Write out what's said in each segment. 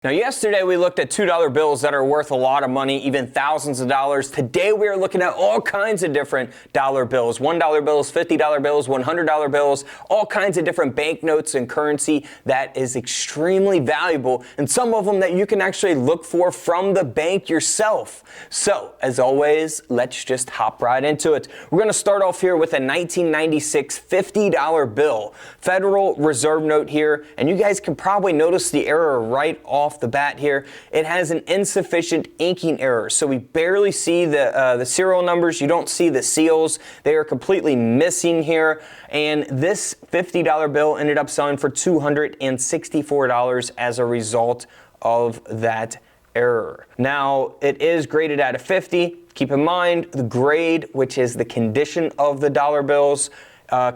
Now yesterday we looked at $2 bills that are worth a lot of money, even thousands of dollars. Today we are looking at all kinds of different dollar bills, $1 bills, $50 bills, $100 bills, all kinds of different banknotes and currency that is extremely valuable, and some of them that you can actually look for from the bank yourself. So as always, let's just hop right into it. We're going to start off here with a 1996 $50 bill, Federal Reserve note here, and you guys can probably notice the error right off the bat here. It has an insufficient inking error, so we barely see the serial numbers. You don't see the seals. They are completely missing here, and this $50 bill ended up selling for $264 as a result of that error. Now, it is graded at a 50. Keep in mind, the grade, which is the condition of the dollar bills,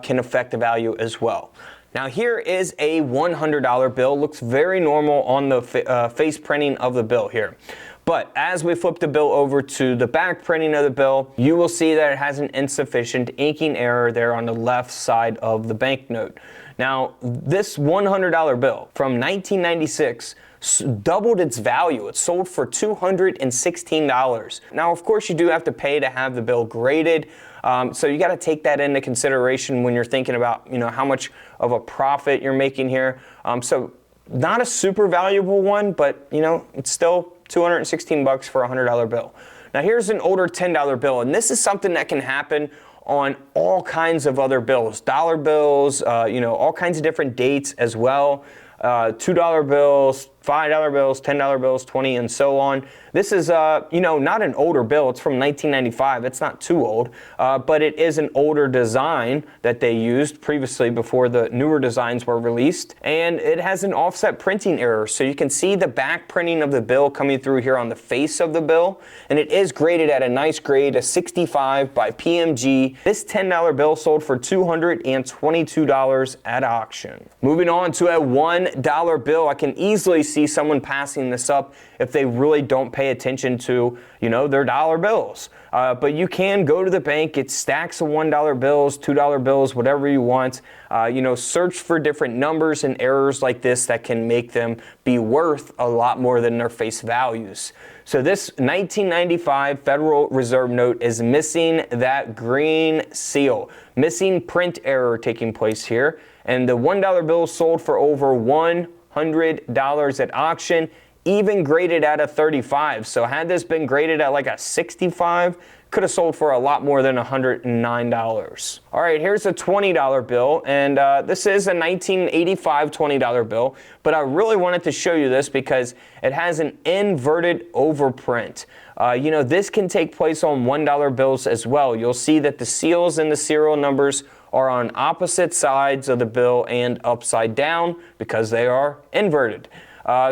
can affect the value as well. Now here is a $100 bill. Looks very normal on the face printing of the bill here. But as we flip the bill over to the back printing of the bill, you will see that it has an insufficient inking error there on the left side of the banknote. Now this $100 bill from 1996 doubled its value. It sold for $216. Now, of course, you do have to pay to have the bill graded. So you got to take that into consideration when you're thinking about, how much of a profit you're making here. So not a super valuable one, but it's still $216 for a $100 bill. Now here's an older $10 bill, and this is something that can happen on all kinds of other bills, dollar bills, all kinds of different dates as well. $2 bills, $5 bills, $10 bills, 20, and so on. This is, not an older bill. It's from 1995. It's not too old, but it is an older design that they used previously before the newer designs were released. And it has an offset printing error. So you can see the back printing of the bill coming through here on the face of the bill. And it is graded at a nice grade, a 65 by PMG. This $10 bill sold for $222 at auction. Moving on to a $1 bill. I can easily see someone passing this up if they really don't pay attention to, their dollar bills. But you can go to the bank, get stacks of $1 bills, $2 bills, whatever you want. Search for different numbers and errors like this that can make them be worth a lot more than their face values. So this 1995 Federal Reserve note is missing that green seal, missing print error taking place here. And the $1 bill sold for over $100 at auction, even graded at a 35. So had this been graded at like a 65, could have sold for a lot more than $109. All right, here's a $20 bill, and this is a 1985 $20 bill, but I really wanted to show you this because it has an inverted overprint. This can take place on $1 bills as well. You'll see that the seals and the serial numbers are on opposite sides of the bill and upside down because they are inverted.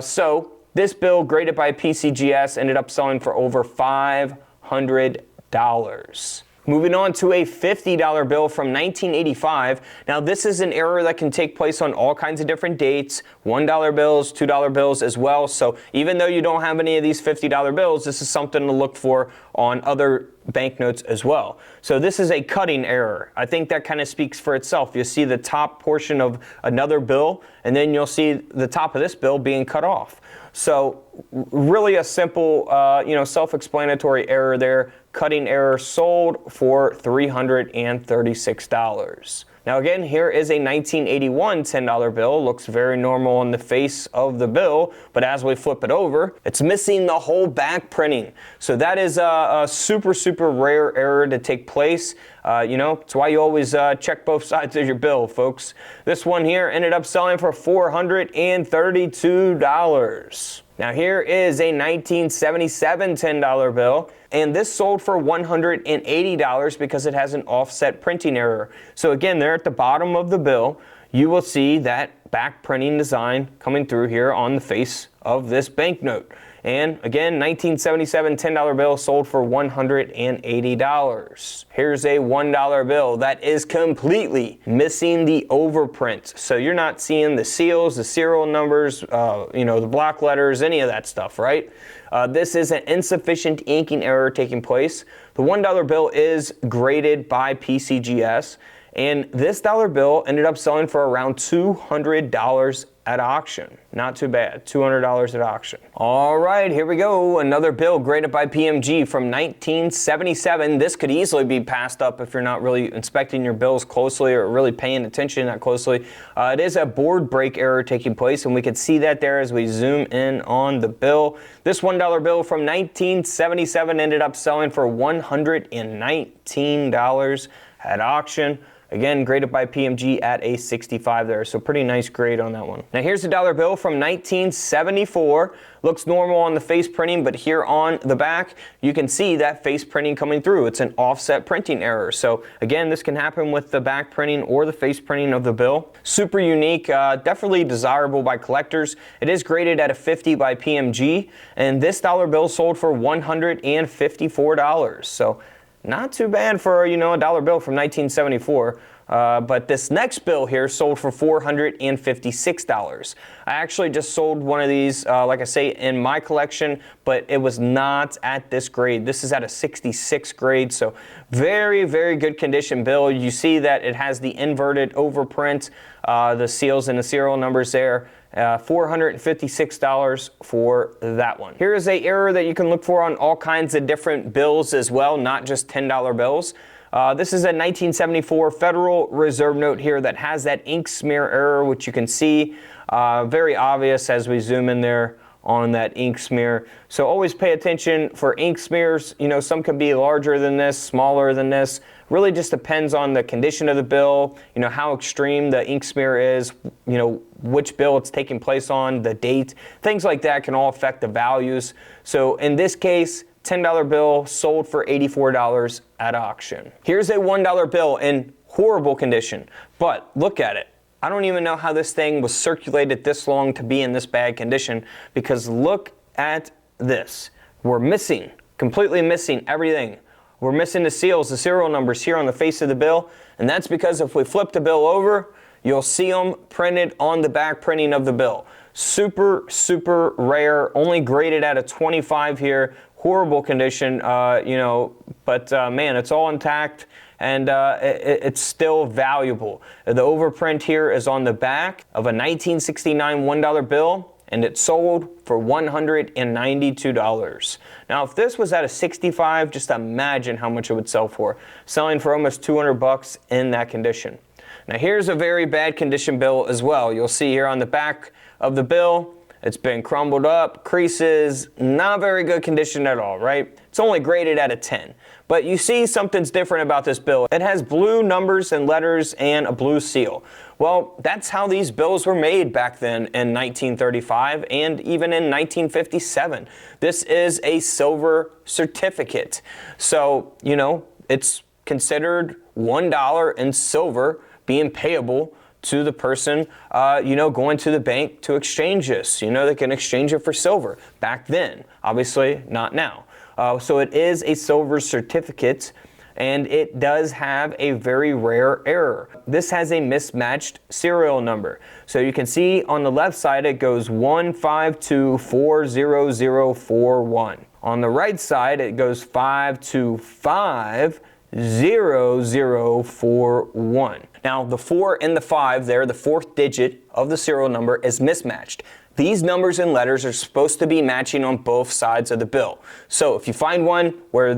So this bill, graded by PCGS, ended up selling for over $500. Moving on to a $50 bill from 1985. Now this is an error that can take place on all kinds of different dates, $1 bills, $2 bills as well. So even though you don't have any of these $50 bills, this is something to look for on other banknotes as well. So this is a cutting error. I think that kind of speaks for itself. You see the top portion of another bill, and then you'll see the top of this bill being cut off. So really a simple, self-explanatory error there. Cutting error, sold for $336. Now again, here is a 1981 $10 bill. Looks very normal on the face of the bill, but as we flip it over, it's missing the whole back printing. So that is a super, super rare error to take place. It's why you always check both sides of your bill, folks. This one here ended up selling for $432. Now here is a 1977 $10 bill, and this sold for $180 because it has an offset printing error. So again, there at the bottom of the bill, you will see that back printing design coming through here on the face of this banknote. And again, 1977 $10 bill sold for $180. Here's a $1 bill that is completely missing the overprint. So you're not seeing the seals, the serial numbers, the block letters, any of that stuff, right? This is an insufficient inking error taking place. The $1 bill is graded by PCGS. And this dollar bill ended up selling for around $200 at auction. Not too bad, $200 at auction. All right, here we go. Another bill graded by PMG from 1977. This could easily be passed up if you're not really inspecting your bills closely or really paying attention that closely. It is a board break error taking place, and we can see that there as we zoom in on the bill. This $1 bill from 1977 ended up selling for $119 at auction. Again, graded by PMG at a 65 there, so pretty nice grade on that one. Now here's a dollar bill from 1974. Looks normal on the face printing, but here on the back, you can see that face printing coming through. It's an offset printing error. So again, this can happen with the back printing or the face printing of the bill. Super unique, definitely desirable by collectors. It is graded at a 50 by PMG, and this dollar bill sold for $154. So not too bad for, a dollar bill from 1974. But this next bill here sold for $456. I actually just sold one of these, like I say, in my collection, but it was not at this grade. This is at a 66 grade, so very, very good condition bill. You see that it has the inverted overprint, the seals and the serial numbers there. $456 for that one. Here is an error that you can look for on all kinds of different bills as well, not just $10 bills. This is a 1974 Federal Reserve note here that has that ink smear error, which you can see very obvious as we zoom in there on that ink smear. So always pay attention for ink smears. Some can be larger than this, smaller than this. Really just depends on the condition of the bill, how extreme the ink smear is, which bill it's taking place on, the date, things like that can all affect the values. So in this case, $10 bill sold for $84 at auction. Here's a $1 bill in horrible condition, but look at it. I don't even know how this thing was circulated this long to be in this bad condition, because look at this. We're missing, completely missing everything. We're missing the seals, the serial numbers here on the face of the bill, and that's because if we flip the bill over, you'll see them printed on the back printing of the bill. Super, super rare, only graded at a 25 here. Horrible condition, but man, it's all intact, and it's still valuable. The overprint here is on the back of a 1969 $1 bill, and it sold for $192. Now, if this was at a 65, just imagine how much it would sell for. Selling for almost 200 bucks in that condition. Now, here's a very bad condition bill as well. You'll see here on the back of the bill, it's been crumbled up, creases, not very good condition at all, right? It's only graded at a 10. But you see something's different about this bill. It has blue numbers and letters and a blue seal. Well, that's how these bills were made back then in 1935 and even in 1957. This is a silver certificate. So, it's considered $1 in silver being payable to the person, going to the bank to exchange this. They can exchange it for silver. Back then, obviously not now. So it is a silver certificate, and it does have a very rare error. This has a mismatched serial number. So you can see on the left side, it goes 152-40041. On the right side, it goes 525-0041. Now, the 4 and the 5 there, the fourth digit of the serial number, is mismatched. These numbers and letters are supposed to be matching on both sides of the bill. So if you find one where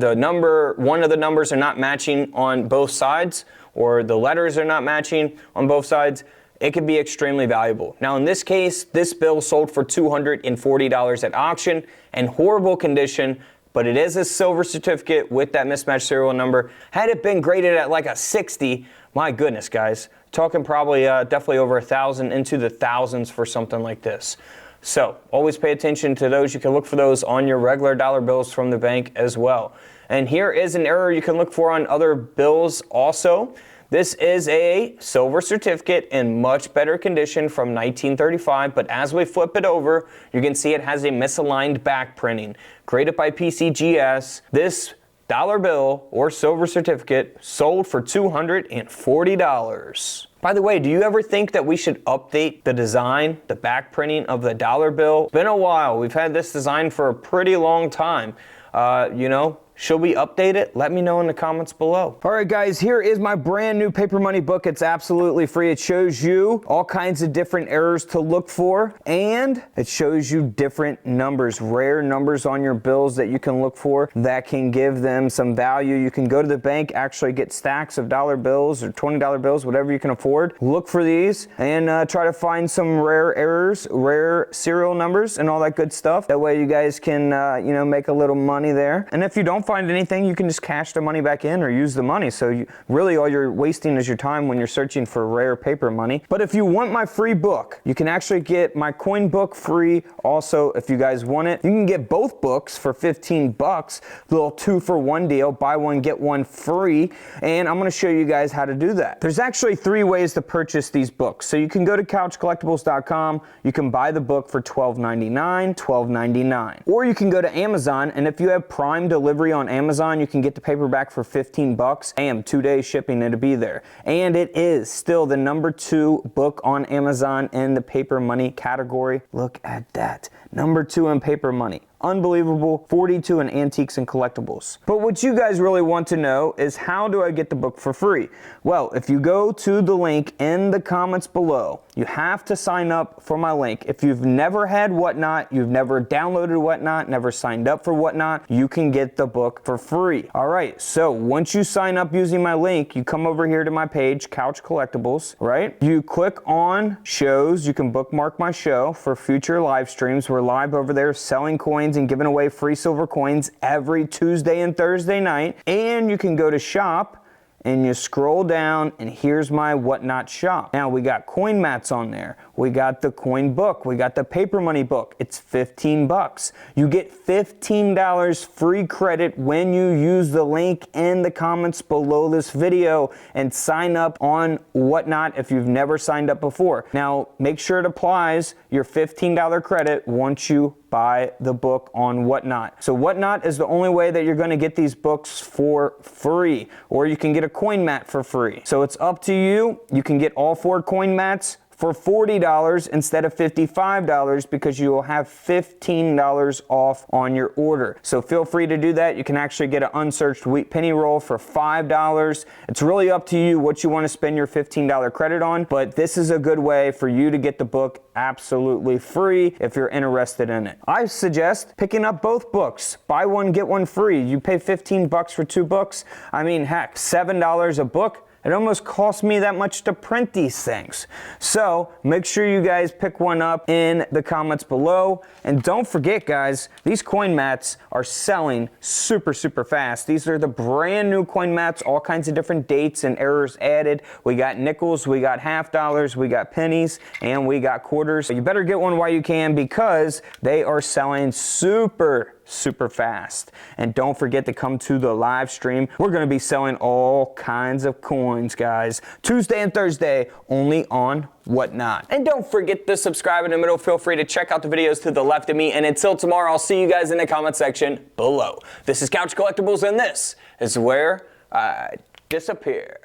one of the numbers are not matching on both sides, or the letters are not matching on both sides, it could be extremely valuable. Now, in this case, this bill sold for $240 at auction in horrible condition, but it is a silver certificate with that mismatched serial number. Had it been graded at like a 60, my goodness, guys, talking probably definitely over 1,000, into the thousands for something like this. So always pay attention to those. You can look for those on your regular dollar bills from the bank as well. And here is an error you can look for on other bills also. This is a silver certificate in much better condition from 1935, but as we flip it over, you can see it has a misaligned back printing. Graded by PCGS, this dollar bill or silver certificate sold for $240. By the way, do you ever think that we should update the design, the back printing of the dollar bill? It's been a while. We've had this design for a pretty long time. Should we update it? Let me know in the comments below. All right, guys, here is my brand new paper money book. It's absolutely free. It shows you all kinds of different errors to look for, and it shows you different numbers, rare numbers on your bills that you can look for that can give them some value. You can go to the bank, actually get stacks of dollar bills or $20 bills, whatever you can afford. Look for these and try to find some rare errors, rare serial numbers, and all that good stuff. That way you guys can, make a little money there. And if you don't find anything, you can just cash the money back in or use the money. So really all you're wasting is your time when you're searching for rare paper money. But if you want my free book, you can actually get my coin book free. Also, if you guys want it, you can get both books for 15 bucks, little 2-for-1 deal, buy one, get one free. And I'm gonna show you guys how to do that. There's actually 3 ways to purchase these books. So you can go to couchcollectibles.com, you can buy the book for $12.99, or you can go to Amazon, and if you have Prime delivery on Amazon, you can get the paperback for 15 bucks. 2-day shipping, it'll be there. And it is still the #2 book on Amazon in the paper money category. Look at that. #2 in paper money. Unbelievable. 42 in antiques and collectibles. But what you guys really want to know is, how do I get the book for free? Well, if you go to the link in the comments below, you have to sign up for my link. If you've never had Whatnot, you've never downloaded Whatnot, never signed up for Whatnot, you can get the book for free. All right, so once you sign up using my link, you come over here to my page, Couch Collectibles, right? You click on shows. You can bookmark my show for future live streams. We're live over there selling coins and giving away free silver coins every Tuesday and Thursday night. And you can go to shop and you scroll down, and here's my Whatnot shop. Now we got coin mats on there. We got the coin book. We got the paper money book. It's 15 bucks. You get $15 free credit when you use the link in the comments below this video and sign up on Whatnot if you've never signed up before. Now make sure it applies your $15 credit once you buy the book on Whatnot. So Whatnot is the only way that you're gonna get these books for free, or you can get a coin mat for free. So it's up to you. You can get all 4 coin mats for $40 instead of $55, because you will have $15 off on your order. So feel free to do that. You can actually get an unsearched wheat penny roll for $5. It's really up to you what you want to spend your $15 credit on, but this is a good way for you to get the book absolutely free if you're interested in it. I suggest picking up both books. Buy one, get one free. You pay 15 bucks for 2 books. I mean, heck, $7 a book. It almost costs me that much to print these things. So make sure you guys pick one up in the comments below. And don't forget, guys, these coin mats are selling super, super fast. These are the brand new coin mats, all kinds of different dates and errors added. We got nickels, we got half dollars, we got pennies, and we got quarters. So you better get one while you can, because they are selling super fast. And don't forget to come to the live stream. We're going to be selling all kinds of coins, guys. Tuesday and Thursday, only on Whatnot. And don't forget to subscribe in the middle. Feel free to check out the videos to the left of me. And until tomorrow, I'll see you guys in the comment section below. This is Couch Collectibles, and this is where I disappear.